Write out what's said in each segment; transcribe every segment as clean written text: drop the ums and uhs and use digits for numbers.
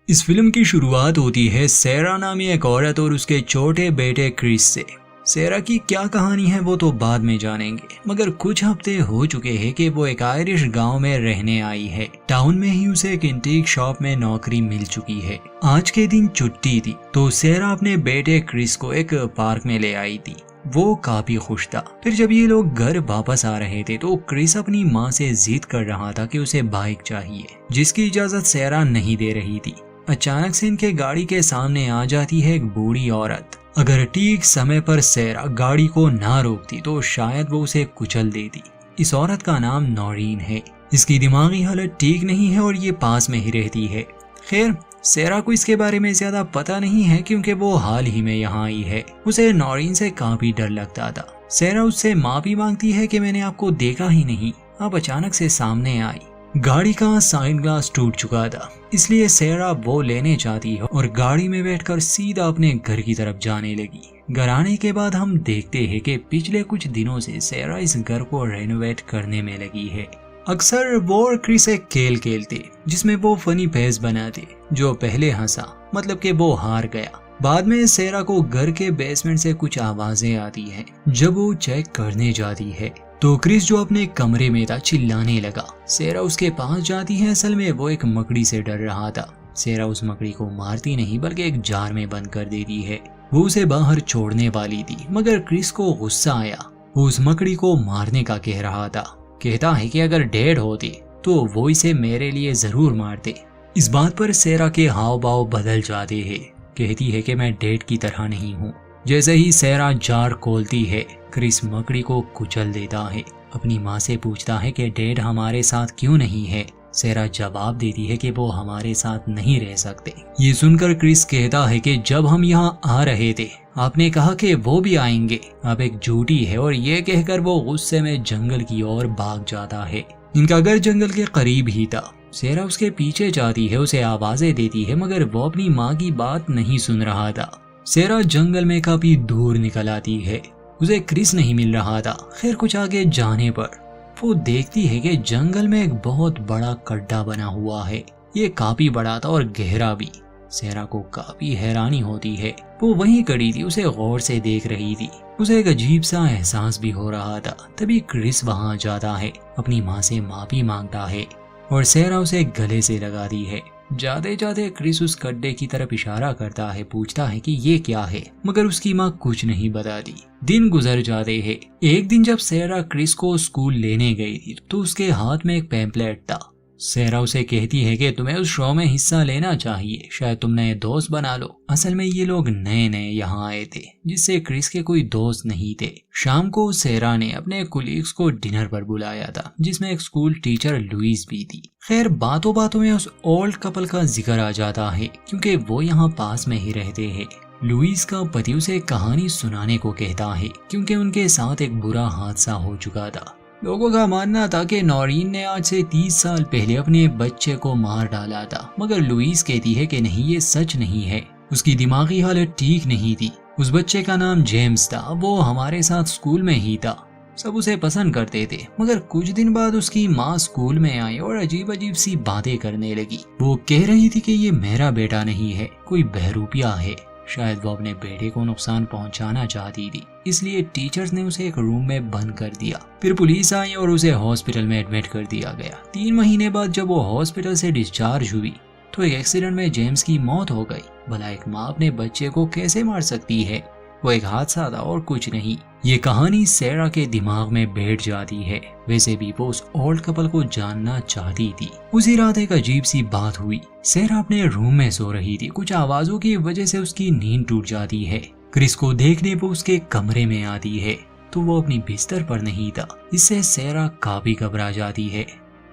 इस फिल्म की शुरुआत होती है सेरा नामी एक औरत और उसके छोटे बेटे क्रिस से। सेरा की क्या कहानी है वो तो बाद में जानेंगे, मगर कुछ हफ्ते हो चुके हैं कि वो एक आयरिश गांव में रहने आई है। टाउन में ही उसे एक एंटीक शॉप में नौकरी मिल चुकी है। आज के दिन छुट्टी थी तो सेरा अपने बेटे क्रिस को एक पार्क में ले आई थी। वो काफी खुश था। फिर जब ये लोग घर वापस आ रहे थे तो क्रिस अपनी माँ से जिद कर रहा था कि उसे बाइक चाहिए, जिसकी इजाजत सेरा नहीं दे रही थी। अचानक से इनके गाड़ी के सामने आ जाती है एक बूढ़ी औरत। अगर ठीक समय पर सेरा गाड़ी को ना रोकती तो शायद वो उसे कुचल देती। इस औरत का नाम नौरीन है। इसकी दिमागी हालत ठीक नहीं है और ये पास में ही रहती है। खैर, सेरा को इसके बारे में ज्यादा पता नहीं है क्योंकि वो हाल ही में यहाँ आई है। उसे नौरीन से काफी डर लगता था। सेरा उससे माफी मांगती है कि मैंने आपको देखा ही नहीं, आप अचानक से सामने आई। गाड़ी का साइड ग्लास टूट चुका था, इसलिए सेरा वो लेने जाती है और गाड़ी में बैठकर सीधा अपने घर की तरफ जाने लगी। घर आने के बाद हम देखते हैं कि पिछले कुछ दिनों से सेरा इस घर को रेनोवेट करने में लगी है। अक्सर वो और क्रिस एक खेल खेलते जिसमें वो फनी फेस बनाते। जो पहले हंसा मतलब कि वो हार गया। बाद में सेरा को घर के बेसमेंट से कुछ आवाजें आती हैं। जब वो चेक करने जाती है तो क्रिस जो अपने कमरे में था चिल्लाने लगा। सेरा उसके पास जाती है। असल में वो एक मकड़ी से डर रहा था। सेरा उस मकड़ी को मारती नहीं बल्कि एक जार में बंद कर देती है। वो उसे बाहर छोड़ने वाली थी मगर क्रिस को गुस्सा आया। वो उस मकड़ी को मारने का कह रहा था। कहता है कि अगर डेड होती तो वो इसे मेरे लिए जरूर मारते। इस बात पर सेरा के हाव भाव बदल जाते हैं। कहती है कि मैं डेड की तरह नहीं हूँ। जैसे ही सेरा जार खोलती है क्रिस मकड़ी को कुचल देता है। अपनी माँ से पूछता है कि डैड हमारे साथ क्यों नहीं है। सेरा जवाब देती है कि वो हमारे साथ नहीं रह सकते। ये सुनकर क्रिस कहता है कि जब हम यहाँ आ रहे थे आपने कहा कि वो भी आएंगे, आप एक झूठी है। और ये कहकर वो गुस्से में जंगल की ओर भाग जाता है। इनका घर जंगल के करीब ही था। सेरा उसके पीछे जाती है, उसे आवाजें देती है मगर वो अपनी माँ की बात नहीं सुन रहा था। सेरा जंगल में काफी दूर निकल आती है। उसे क्रिस नहीं मिल रहा था। खैर, कुछ आगे जाने पर वो देखती है कि जंगल में एक बहुत बड़ा गड्ढा बना हुआ है। ये काफी बड़ा था और गहरा भी। सेरा को काफी हैरानी होती है। वो वहीं खड़ी थी, उसे गौर से देख रही थी। उसे एक अजीब सा एहसास भी हो रहा था। तभी क्रिस वहां जाता है, अपनी माँ से माफी मांगता है और सेरा उसे गले से लगाती है। जाते जाते क्रिस उस गड्ढे की तरफ इशारा करता है, पूछता है कि ये क्या है, मगर उसकी माँ कुछ नहीं बताती। दिन गुजर जाते हैं। एक दिन जब सेरा क्रिस को स्कूल लेने गई थी तो उसके हाथ में एक पैम्पलेट था। सेरा उसे कहती है कि तुम्हें उस शो में हिस्सा लेना चाहिए, शायद तुम नए दोस्त बना लो। असल में ये लोग नए नए यहाँ आए थे जिससे क्रिस के कोई दोस्त नहीं थे। शाम को सेरा ने अपने कुलीग्स को डिनर पर बुलाया था जिसमें एक स्कूल टीचर लुइस भी थी। खैर, बातों बातों में उस ओल्ड कपल का जिक्र आ जाता है क्योंकि वो यहाँ पास में ही रहते हैं। लुइस का पति उसे कहानी सुनाने को कहता है क्योंकि उनके साथ एक बुरा हादसा हो चुका था। लोगों का मानना था कि नौरीन ने आज से 30 साल पहले अपने बच्चे को मार डाला था, मगर लुइस कहती है कि नहीं, ये सच नहीं है। उसकी दिमागी हालत ठीक नहीं थी। उस बच्चे का नाम जेम्स था। वो हमारे साथ स्कूल में ही था। सब उसे पसंद करते थे। मगर कुछ दिन बाद उसकी माँ स्कूल में आई और अजीब अजीब सी बातें करने लगी। वो कह रही थी कि ये मेरा बेटा नहीं है, कोई बहरूपिया है। शायद वो अपने बेटे को नुकसान पहुंचाना चाहती थी, इसलिए टीचर्स ने उसे एक रूम में बंद कर दिया। फिर पुलिस आई और उसे हॉस्पिटल में एडमिट कर दिया गया। 3 महीने बाद जब वो हॉस्पिटल से डिस्चार्ज हुई तो एक एक्सीडेंट में जेम्स की मौत हो गई। भला एक माँ अपने बच्चे को कैसे मार सकती है? वो एक हादसा था और कुछ नहीं। ये कहानी सेरा के दिमाग में बैठ जाती है। वैसे भी वो उस ओल्ड कपल को जानना चाहती थी। उसी रात एक अजीब सी बात हुई। सेरा अपने रूम में सो रही थी। कुछ आवाजों की वजह से उसकी नींद टूट जाती है। क्रिस को देखने वो उसके कमरे में आती है तो वो अपनी बिस्तर पर नहीं था। इससे सेरा काफी घबरा जाती है।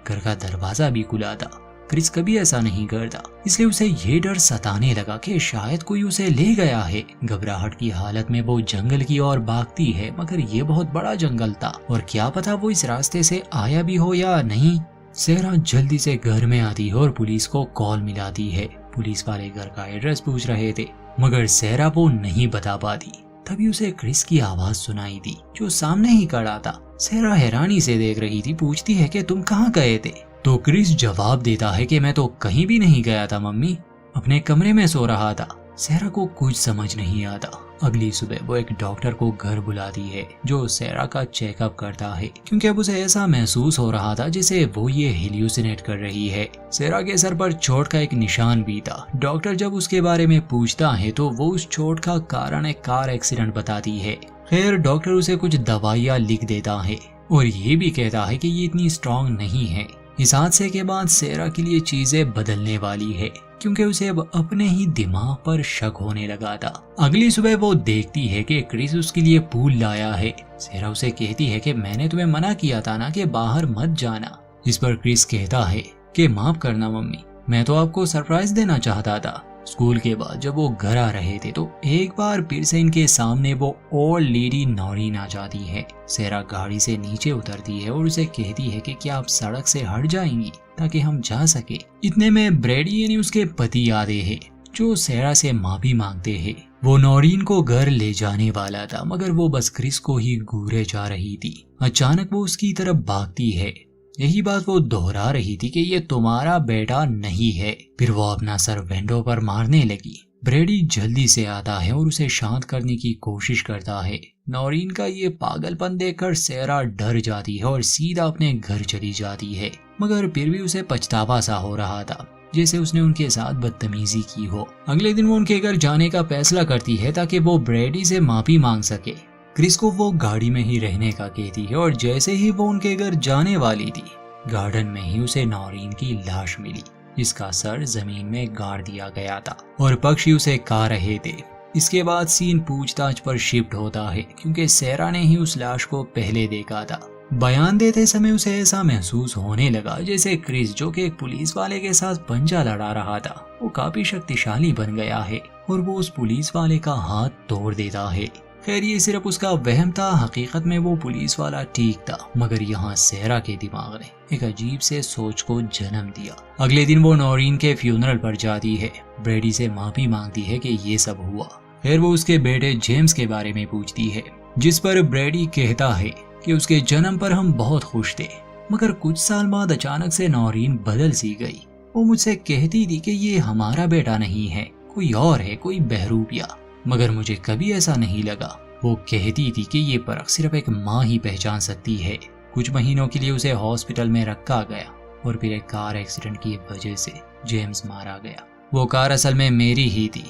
घर का दरवाजा भी खुला था। क्रिस कभी ऐसा नहीं करता, इसलिए उसे ये डर सताने लगा कि शायद कोई उसे ले गया है। घबराहट की हालत में वो जंगल की ओर भागती है, मगर ये बहुत बड़ा जंगल था और क्या पता वो इस रास्ते से आया भी हो या नहीं। सेरा जल्दी से घर में आती है और पुलिस को कॉल मिलाती है। पुलिस वाले घर का एड्रेस पूछ रहे थे मगर सेरा वो नहीं बता पाती। तभी उसे क्रिस की आवाज सुनाई दी जो सामने ही खड़ा था। सेरा हैरानी से देख रही थी। पूछती है कि तुम कहाँ गए थे? तो क्रिस जवाब देता है कि मैं तो कहीं भी नहीं गया था मम्मी, अपने कमरे में सो रहा था। सेरा को कुछ समझ नहीं आता। अगली सुबह वो एक डॉक्टर को घर बुलाती है जो सेरा का चेकअप करता है, क्योंकि अब उसे ऐसा महसूस हो रहा था जैसे वो ये हेल्यूसिनेट कर रही है। सेरा के सर पर चोट का एक निशान भी था। डॉक्टर जब उसके बारे में पूछता है तो वो उस चोट का कारण एक कार एक्सीडेंट बताती है। खैर, डॉक्टर उसे कुछ दवाइयाँ लिख देता है और ये भी कहता है कि ये इतनी स्ट्रॉन्ग नहीं है। इस हादसे के बाद सेरा के लिए चीजें बदलने वाली है, क्योंकि उसे अब अपने ही दिमाग पर शक होने लगा था। अगली सुबह वो देखती है कि क्रिस उसके लिए फूल लाया है। सेरा उसे कहती है कि मैंने तुम्हें मना किया था ना कि बाहर मत जाना। इस पर क्रिस कहता है कि माफ करना मम्मी, मैं तो आपको सरप्राइज देना चाहता था। स्कूल के बाद जब वो घर आ रहे थे तो एक बार फिर से इनके सामने वो ओल्ड लेडी नॉरीन आ जाती है। सेरा गाड़ी से नीचे उतरती है और उसे कहती है कि क्या आप सड़क से हट जाएंगी ताकि हम जा सके। इतने में ब्रैडी यानी उसके पति आते हैं जो सेरा से माफी मांगते हैं। वो नॉरीन को घर ले जाने वाला था, मगर वो बस क्रिस को ही घूरे जा रही थी। अचानक वो उसकी तरफ भागती है। यही बात वो दोहरा रही थी कि ये तुम्हारा बेटा नहीं है। फिर वो अपना सर विंडो पर मारने लगी। ब्रैडी जल्दी से आता है और उसे शांत करने की कोशिश करता है। नॉरीन का ये पागलपन देखकर सेरा डर जाती है और सीधा अपने घर चली जाती है, मगर फिर भी उसे पछतावा सा हो रहा था जैसे उसने उनके साथ बदतमीजी की हो। अगले दिन वो उनके घर जाने का फैसला करती है ताकि वो ब्रैडी से माफी मांग सके। क्रिस को वो गाड़ी में ही रहने का कहती है और जैसे ही वो उनके घर जाने वाली थी, गार्डन में ही उसे नॉरीन की लाश मिली, जिसका सर जमीन में गाड़ दिया गया था और पक्षी उसे खा रहे थे। इसके बाद सीन पूछताछ पर शिफ्ट होता है, क्योंकि सेरा ने ही उस लाश को पहले देखा था। बयान देते समय उसे ऐसा महसूस होने लगा जैसे क्रिस, जो कि एक पुलिस वाले के साथ पंजा लड़ा रहा था, वो काफी शक्तिशाली बन गया है और वो उस पुलिस वाले का हाथ तोड़ देता है। खैर, ये सिर्फ उसका वहम था। हकीकत में वो पुलिस वाला ठीक था, मगर यहाँ सेरा के दिमाग ने एक अजीब से सोच को जन्म दिया। अगले दिन वो नॉरीन के फ्यूनरल पर जाती है। ब्रैडी से माफी मांगती है कि ये सब हुआ। फिर वो उसके बेटे जेम्स के बारे में पूछती है, जिस पर ब्रैडी कहता है कि उसके जन्म पर हम बहुत खुश थे, मगर कुछ साल बाद अचानक से नॉरीन बदल सी गई। वो मुझसे कहती थी कि ये हमारा बेटा नहीं है, कोई और है, कोई बहरूपिया, मगर मुझे कभी ऐसा नहीं लगा। वो कहती थी कि ये परख सिर्फ एक माँ ही पहचान सकती है। कुछ महीनों के लिए उसे हॉस्पिटल में रखा गया और फिर एक कार एक्सीडेंट की वजह से जेम्स मारा गया। वो कार असल में मेरी ही थी।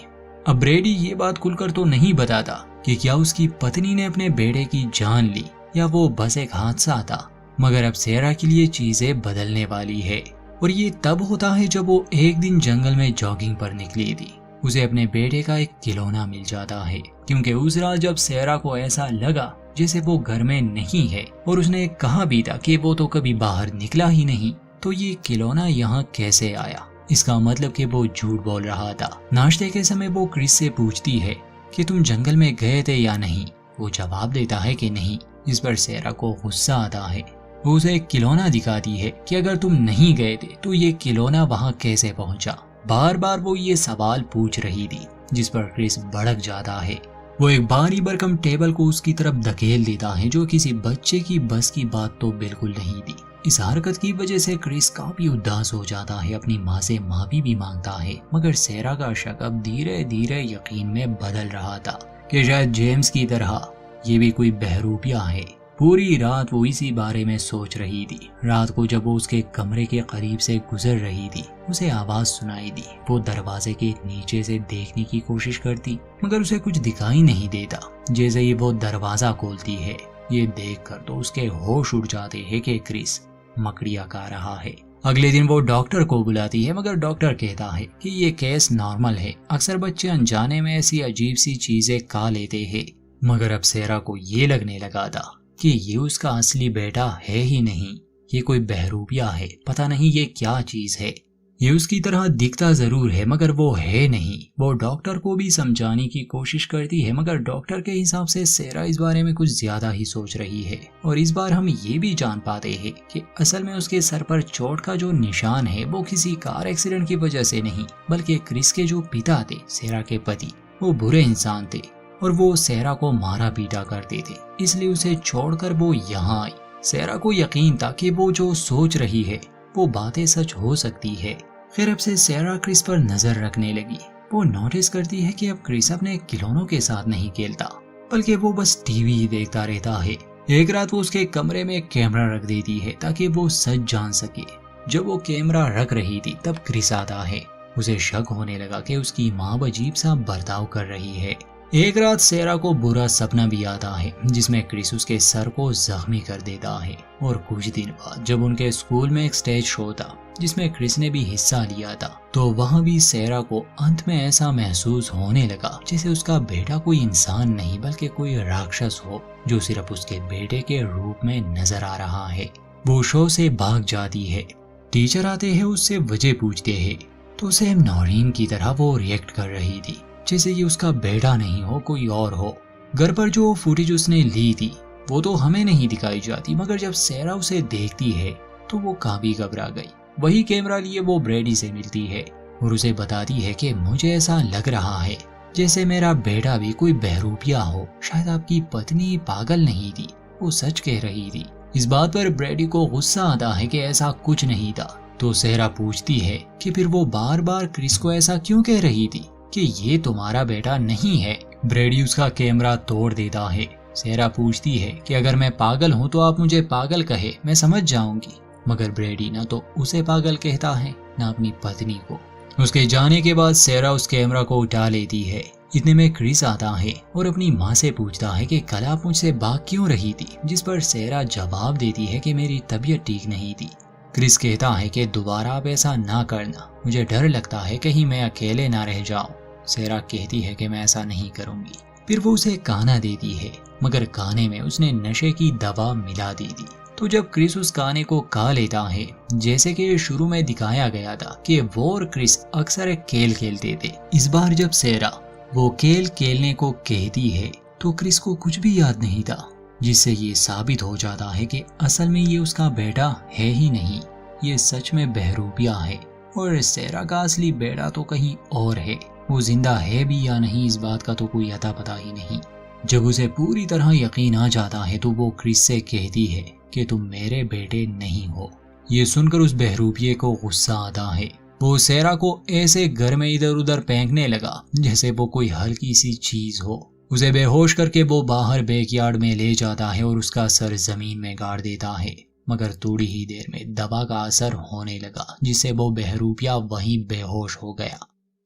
अब ब्रैडी ये बात खुलकर तो नहीं बताता कि क्या उसकी पत्नी ने अपने बेटे की जान ली या वो बस एक हादसा था, मगर अब सेरा के लिए चीजें बदलने वाली है। और ये तब होता है जब वो एक दिन जंगल में जॉगिंग पर निकली थी। उसे अपने बेटे का एक खिलौना मिल जाता है, क्योंकि उस रात जब सेरा को ऐसा लगा जैसे वो घर में नहीं है और उसने कहा भी था कि वो तो कभी बाहर निकला ही नहीं, तो ये खिलौना यहाँ कैसे आया? इसका मतलब कि वो झूठ बोल रहा था। नाश्ते के समय वो क्रिस से पूछती है कि तुम जंगल में गए थे या नहीं। वो जवाब देता है कि नहीं। इस पर सेरा को गुस्सा आता है। वो उसे एक खिलौना दिखाती है कि अगर तुम नहीं गए थे तो ये खिलौना वहाँ कैसे पहुँचा। बार बार वो ये सवाल पूछ रही थी, जिस पर क्रिस भड़क जाता है। वो एक भारी भरकम टेबल को उसकी तरफ धकेल देता है, जो किसी बच्चे की बस की बात तो बिल्कुल नहीं थी। इस हरकत की वजह से क्रिस काफी उदास हो जाता है, अपनी माँ से माफी भी मांगता है, मगर सेरा का शक अब धीरे धीरे यकीन में बदल रहा था कि शायद जेम्स की तरह ये भी कोई बहरूपिया है। पूरी रात वो इसी बारे में सोच रही थी। रात को जब वो उसके कमरे के करीब से गुजर रही थी, उसे आवाज सुनाई दी। वो दरवाजे के नीचे से देखने की कोशिश करती, मगर उसे कुछ दिखाई नहीं देता। जैसे ही वो दरवाजा खोलती है, ये देखकर तो उसके होश उड़ जाते हैं कि क्रिस मकड़ियाँ खा रहा है। अगले दिन वो डॉक्टर को बुलाती है, मगर डॉक्टर कहता है कि ये केस नॉर्मल है। अक्सर बच्चे अनजाने में ऐसी अजीब सी चीजें खा लेते हैं। मगर अब सेरा को ये लगने लगा था कि ये उसका असली बेटा है ही नहीं, ये कोई बहरूपिया है। पता नहीं ये क्या चीज है। ये उसकी तरह दिखता जरूर है, मगर वो है नहीं। वो डॉक्टर को भी समझाने की कोशिश करती है, मगर डॉक्टर के हिसाब से सेरा इस बारे में कुछ ज्यादा ही सोच रही है। और इस बार हम ये भी जान पाते हैं कि असल में उसके सर पर चोट का जो निशान है वो किसी कार एक्सीडेंट की वजह से नहीं, बल्कि क्रिस के जो पिता थे, सेरा के पति, वो बुरे इंसान थे और वो सेरा को मारा पीटा करते थे। इसलिए उसे छोड़कर वो यहाँ आई। सेरा को यकीन था कि वो जो सोच रही है वो बातें सच हो सकती है। खैर अब से सेरा क्रिस पर नजर रखने लगी। वो नोटिस करती है कि अब क्रिस अपने खिलौनों के साथ नहीं खेलता, बल्कि वो बस टीवी ही देखता रहता है। एक रात वो उसके कमरे में एक कैमरा रख देती है ताकि वो सच जान सके। जब वो कैमरा रख रही थी तब क्रिस आता है। उसे शक होने लगा कि उसकी माँ अजीब सा बर्ताव कर रही है। एक रात सेरा को बुरा सपना भी आता है जिसमें क्रिस उसके सर को जख्मी कर देता है। और कुछ दिन बाद जब उनके स्कूल में एक स्टेज शो था जिसमें क्रिस ने भी हिस्सा लिया था, तो वहाँ भी सेरा को अंत में ऐसा महसूस होने लगा जैसे उसका बेटा कोई इंसान नहीं बल्कि कोई राक्षस हो जो सिर्फ उसके बेटे के रूप में नजर आ रहा है। वो शो से भाग जाती है। टीचर आते हैं, उससे वजह पूछते हैं तो सेम नौरीन की तरह वो रिएक्ट कर रही थी जैसे ये उसका बेटा नहीं हो कोई और हो। घर पर जो फुटेज उसने ली थी वो तो हमें नहीं दिखाई जाती, मगर जब सेरा उसे देखती है तो वो काफी घबरा गई। वही कैमरा लिए वो ब्रैडी से मिलती है और उसे बताती है कि मुझे ऐसा लग रहा है जैसे मेरा बेटा भी कोई बहरूपिया हो, शायद आपकी पत्नी पागल नहीं थी, वो सच कह रही थी। इस बात पर ब्रैडी को गुस्सा आता है कि ऐसा कुछ नहीं था। तो सेरा पूछती है कि फिर वो बार बार क्रिस को ऐसा क्यों कह रही थी कि ये तुम्हारा बेटा नहीं है। ब्रैडी उसका कैमरा तोड़ देता है। सेरा पूछती है कि अगर मैं पागल हूँ तो आप मुझे पागल कहे, मैं समझ जाऊंगी। मगर ब्रैडी ना तो उसे पागल कहता है ना अपनी पत्नी को। उसके जाने के बाद सेरा उस कैमरा को उठा लेती है। इतने में क्रिस आता है और अपनी माँ से पूछता है कि कल आप मुझसे भाग क्यों रही थी, जिस पर सेरा जवाब देती है कि मेरी तबीयत ठीक नहीं थी। क्रिस कहता है कि दोबारा आप ऐसा ना करना, मुझे डर लगता है कहीं मैं अकेले ना रह जाऊं। सेरा कहती है कि मैं ऐसा नहीं करूंगी। फिर वो उसे गाना देती है, मगर गाने में उसने नशे की दवा मिला दी थी। तो जब क्रिस उस गाने को गा लेता है, जैसे कि शुरू में दिखाया गया था कि वो और क्रिस अक्सर एक खेल खेलते थे, इस बार जब सेरा वो खेल खेलने को कहती है तो क्रिस को कुछ भी याद नहीं था, जिससे ये साबित हो जाता है कि असल में ये उसका बेटा है ही नहीं, ये सच में बहरूपिया है और सेरा का असली बेटा तो कहीं और है। वो जिंदा है भी या नहीं इस बात का तो कोई अता पता ही नहीं। जब उसे पूरी तरह यकीन आ जाता है तो वो क्रिस से कहती है कि तुम मेरे बेटे नहीं हो। ये सुनकर उस बहरूपिये को गुस्सा आता है। वो सेरा को ऐसे घर में इधर उधर फेंकने लगा जैसे वो कोई हल्की सी चीज हो। उसे बेहोश करके वो बाहर बैकयार्ड में ले जाता है और उसका सर जमीन में गाड़ देता है। मगर थोड़ी ही देर में दवा का असर होने लगा जिससे वो बहरूपिया वहीं बेहोश हो गया।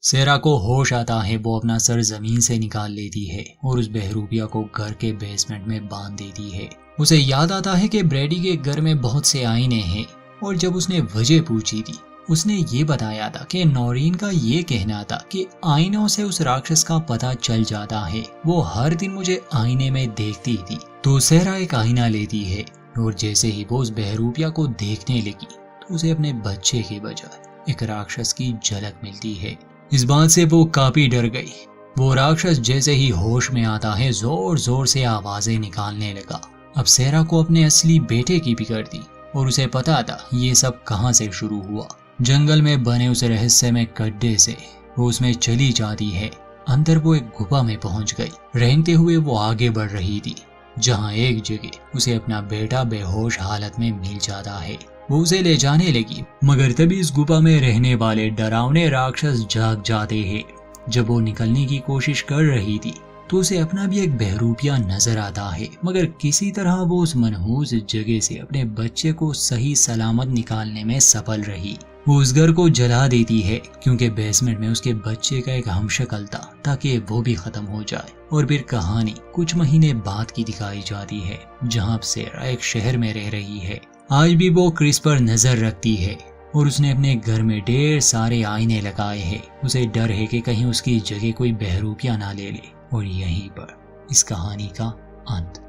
सेरा को होश आता है, वो अपना सर जमीन से निकाल लेती है और उस बहरूपिया को घर के बेसमेंट में बांध देती है। उसे याद आता है कि ब्रैडी के घर में बहुत से आईने हैं और जब उसने वजह पूछी थी उसने ये बताया था कि नौरीन का ये कहना था कि आईनों से उस राक्षस का पता चल जाता है, वो हर दिन मुझे आईने में देखती थी। तो सेरा एक आईना लेती है और जैसे ही वो उस बहरूपिया को देखने लगी तो उसे अपने बच्चे के बजाय एक राक्षस की झलक मिलती है। इस बात से वो काफी डर गई। वो राक्षस जैसे ही होश में आता है जोर जोर से आवाजें निकालने लगा। अब सेरा को अपने असली बेटे की फिक्र थी और उसे पता था ये सब कहां से शुरू हुआ। जंगल में बने उस रहस्यमय गड्ढे से वो उसमें चली जाती है। अंदर वो एक गुफा में पहुंच गई। रेंगते हुए वो आगे बढ़ रही थी जहां एक जगह उसे अपना बेटा बेहोश हालत में मिल जाता है। वो उसे ले जाने लगी, मगर तभी इस गुफा में रहने वाले डरावने राक्षस जाग जाते हैं। जब वो निकलने की कोशिश कर रही थी तो उसे अपना भी एक बहरूपिया नजर आता है, मगर किसी तरह वो उस मनहूस जगह से अपने बच्चे को सही सलामत निकालने में सफल रही। वो उस घर को जला देती है क्योंकि बेसमेंट में उसके बच्चे का एक हमशक्ल था ताकि वो भी खत्म हो जाए। और फिर कहानी कुछ महीने बाद की दिखाई जाती है जहाँ सेरा एक शहर में रह रही है। आज भी वो क्रिस पर नजर रखती है और उसने अपने घर में ढेर सारे आईने लगाए हैं। उसे डर है कि कहीं उसकी जगह कोई बहरूपिया ना ले ले। और यहीं पर इस कहानी का अंत।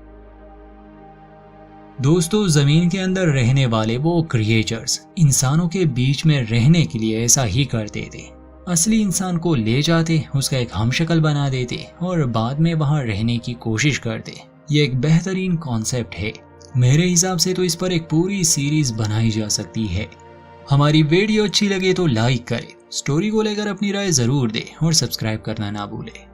दोस्तों, जमीन के अंदर रहने वाले वो क्रिएचर्स इंसानों के बीच में रहने के लिए ऐसा ही करते थे। असली इंसान को ले जाते, उसका एक हमशक्ल बना देते और बाद में वहां रहने की कोशिश करते। ये एक बेहतरीन कॉन्सेप्ट है। मेरे हिसाब से तो इस पर एक पूरी सीरीज बनाई जा सकती है। हमारी वीडियो अच्छी लगे तो लाइक करें, स्टोरी को लेकर अपनी राय जरूर दें और सब्सक्राइब करना ना भूलें।